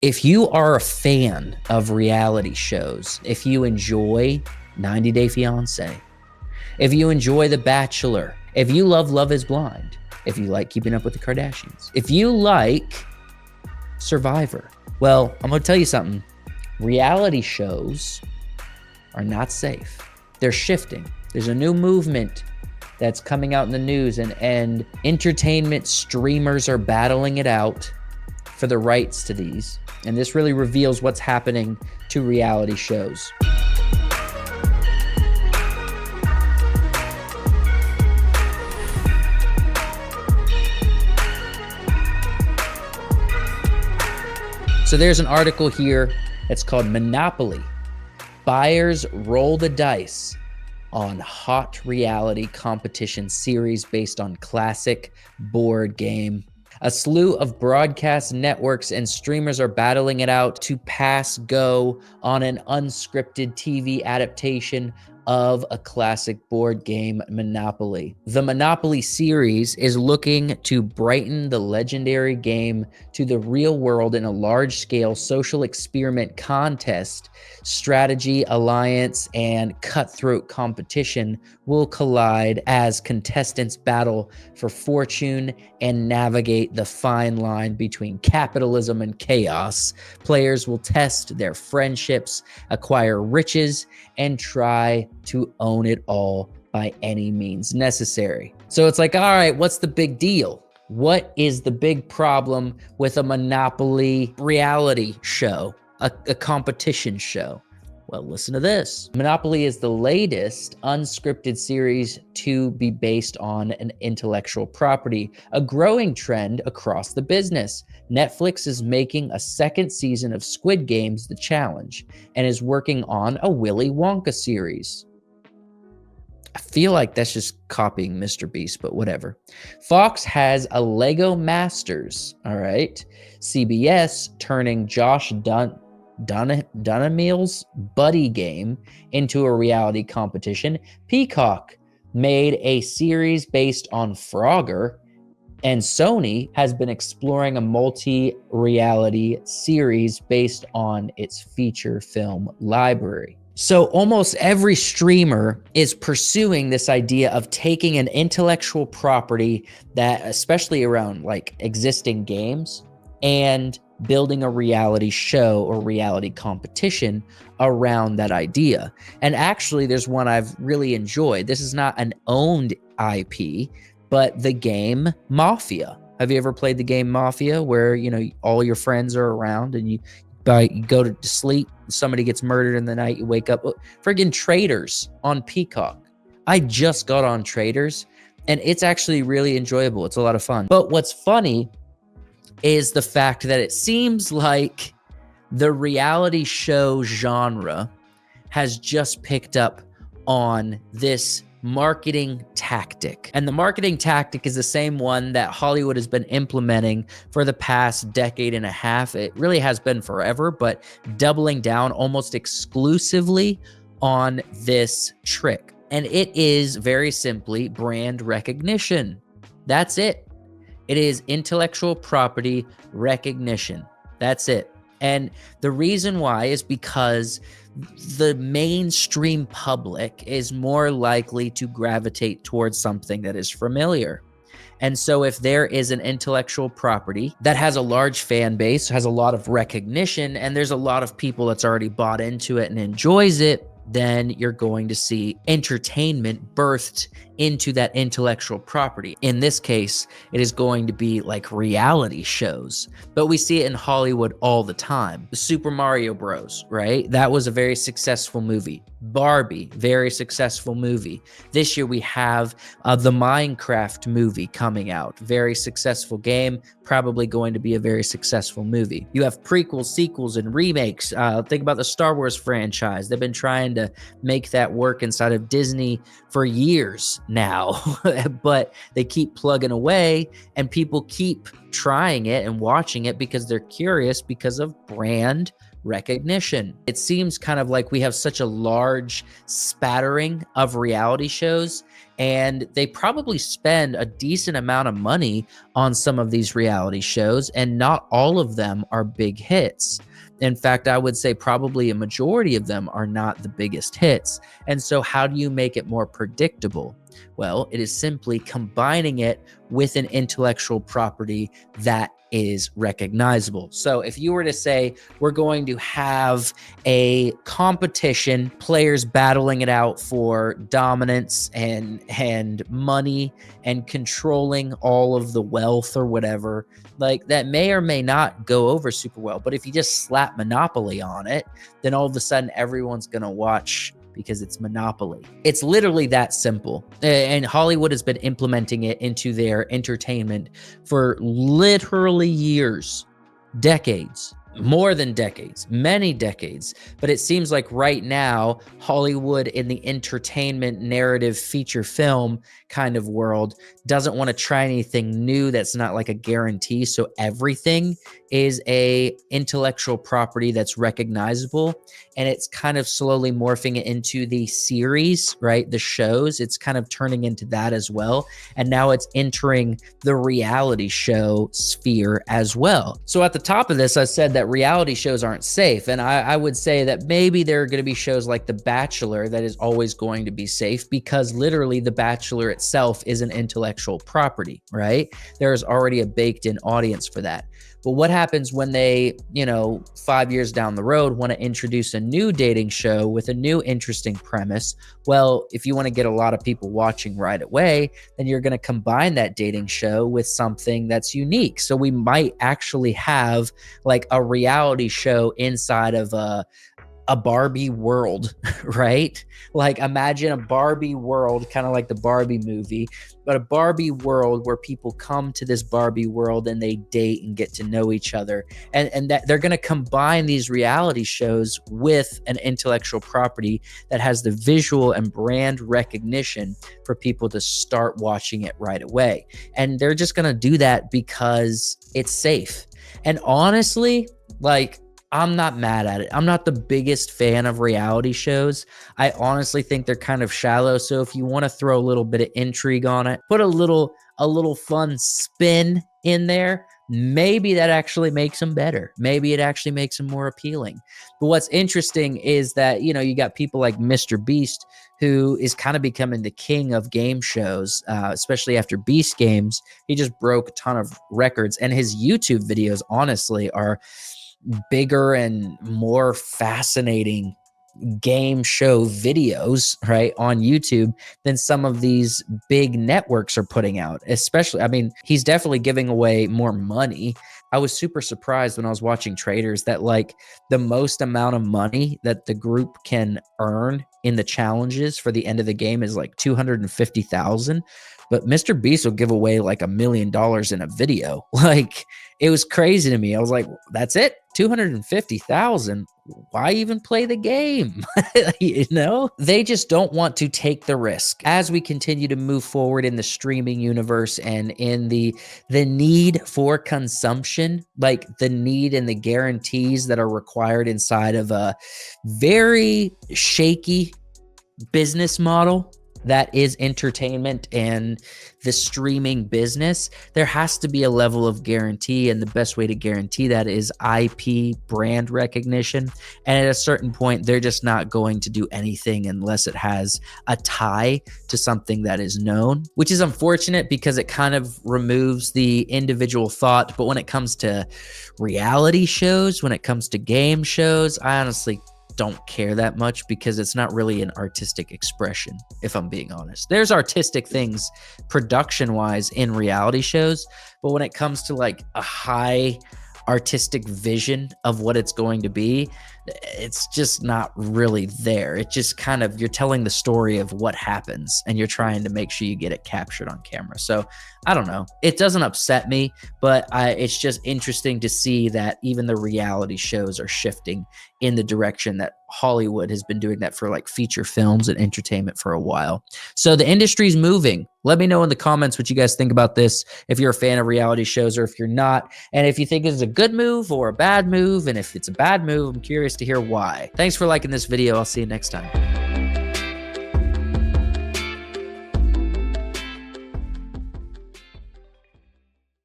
If you are a fan of reality shows, if you enjoy 90 Day Fiancé, if you enjoy The Bachelor, if you love Love is Blind, if you like Keeping Up with the Kardashians, if you like Survivor, well, I'm going to tell you something. Reality shows are not safe. They're shifting. There's a new movement that's coming out in the news, and entertainment streamers are battling it out for the rights to these. And this really reveals what's happening to reality shows. So there's an article here that's called Monopoly. Buyers roll the dice on hot reality competition series based on classic board game. A slew of broadcast networks and streamers are battling it out to pass go on an unscripted TV adaptation of a classic board game, Monopoly. The Monopoly series is looking to brighten the legendary game to the real world in a large-scale social experiment contest. Strategy, alliance, and cutthroat competition will collide as contestants battle for fortune and navigate the fine line between capitalism and chaos. Players will test their friendships, acquire riches, and try to own it all by any means necessary. So it's like, all right, what's the big deal? What is the big problem with a Monopoly reality show, a competition show? Well, listen to this. Monopoly is the latest unscripted series to be based on an intellectual property, a growing trend across the business. Netflix is making a second season of Squid Game's The Challenge and is working on a Willy Wonka series. I feel like that's just copying Mr. Beast, but whatever. Fox has a Lego Masters, all right? CBS turning Josh Duhamel's buddy game into a reality competition. Peacock made a series based on Frogger, and Sony has been exploring a multi-reality series based on its feature film library. So almost every streamer is pursuing this idea of taking an intellectual property that, especially around like existing games, and building a reality show or reality competition around that idea. And actually, there's one I've really enjoyed. This is not an owned IP, but the game Mafia. Have you ever played the game Mafia, where, you know, all your friends are around and you go to sleep, somebody gets murdered in the night, you wake up? Friggin' Traders on Peacock. I just got on Traders, and it's actually really enjoyable. It's a lot of fun. But what's funny is the fact that it seems like the reality show genre has just picked up on this marketing tactic. And the marketing tactic is the same one that Hollywood has been implementing for the past decade and a half. It really has been forever, but doubling down almost exclusively on this trick. And it is very simply brand recognition. That's it. It is intellectual property recognition. That's it. And the reason why is because the mainstream public is more likely to gravitate towards something that is familiar. And so if there is an intellectual property that has a large fan base, has a lot of recognition, and there's a lot of people that's already bought into it and enjoys it, then you're going to see entertainment birthed into that intellectual property. In this case, it is going to be like reality shows, but we see it in Hollywood all the time. The Super Mario Bros, right? That was a very successful movie. Barbie, very successful movie. This year we have the Minecraft movie coming out. Very successful game, probably going to be a very successful movie. You have prequels, sequels, and remakes. Think about the Star Wars franchise. They've been trying to make that work inside of Disney for years now, but they keep plugging away, and people keep trying it and watching it because they're curious because of brand recognition. It seems kind of like we have such a large large spattering of reality shows, and they probably spend a decent amount of money on some of these reality shows, and not all of them are big hits. In fact, I would say probably a majority of them are not the biggest hits. And so how do you make it more predictable? Well, it is simply combining it with an intellectual property that is recognizable. So if you were to say, we're going to have a competition, players battling it out for dominance and money and controlling all of the wealth or whatever, like that may or may not go over super well. But if you just slap Monopoly on it, then all of a sudden everyone's going to watch because it's Monopoly. It's literally that simple. And Hollywood has been implementing it into their entertainment for literally years, decades. More than decades, many decades. But it seems like right now, Hollywood in the entertainment narrative feature film kind of world doesn't want to try anything new that's not like a guarantee. So everything is a intellectual property that's recognizable, and it's kind of slowly morphing it into the series, right? The shows, it's kind of turning into that as well. And now it's entering the reality show sphere as well. So at the top of this, I said that reality shows aren't safe. And I would say that maybe there are going to be shows like The Bachelor that is always going to be safe, because literally The Bachelor itself is an intellectual property, right? There's already a baked in audience for that. But what happens when they, 5 years down the road want to introduce a new dating show with a new interesting premise? Well, if you want to get a lot of people watching right away, then you're going to combine that dating show with something that's unique. So we might actually have like a reality show inside of a Barbie world, right? Like imagine a Barbie world, kind of like the Barbie movie, but a Barbie world where people come to this Barbie world and they date and get to know each other. And that they're going to combine these reality shows with an intellectual property that has the visual and brand recognition for people to start watching it right away. And they're just going to do that because it's safe. And honestly, like, I'm not mad at it. I'm not the biggest fan of reality shows. I honestly think they're kind of shallow. So if you want to throw a little bit of intrigue on it, put a little fun spin in there, maybe that actually makes them better. Maybe it actually makes them more appealing. But what's interesting is that, you got people like Mr. Beast, who is kind of becoming the king of game shows, especially after Beast Games. He just broke a ton of records, and his YouTube videos, honestly, are bigger and more fascinating game show videos, right, on YouTube than some of these big networks are putting out. Especially, I mean, he's definitely giving away more money. I was super surprised when I was watching Traders that like the most amount of money that the group can earn in the challenges for the end of the game is like 250,000. But Mr. Beast will give away like $1 million in a video. Like, it was crazy to me. I was like, that's it? 250,000? Why even play the game? They just don't want to take the risk. As we continue to move forward in the streaming universe and in the need for consumption, like the need and the guarantees that are required inside of a very shaky business model that is entertainment and the streaming business, there has to be a level of guarantee. And the best way to guarantee that is IP brand recognition. And at a certain point, they're just not going to do anything unless it has a tie to something that is known, which is unfortunate because it kind of removes the individual thought. But when it comes to reality shows, when it comes to game shows, I honestly don't care that much because it's not really an artistic expression, if I'm being honest. There's artistic things production wise in reality shows, but when it comes to like a high artistic vision of what it's going to be, it's just not really there. It just kind of, you're telling the story of what happens and you're trying to make sure you get it captured on camera. So I don't know. It doesn't upset me, but it's just interesting to see that even the reality shows are shifting in the direction that Hollywood has been doing that for like feature films and entertainment for a while. So the industry's moving. Let me know in the comments what you guys think about this, if you're a fan of reality shows or if you're not, and if you think it's a good move or a bad move, and if it's a bad move, I'm curious to hear why. Thanks for liking this video. I'll see you next time.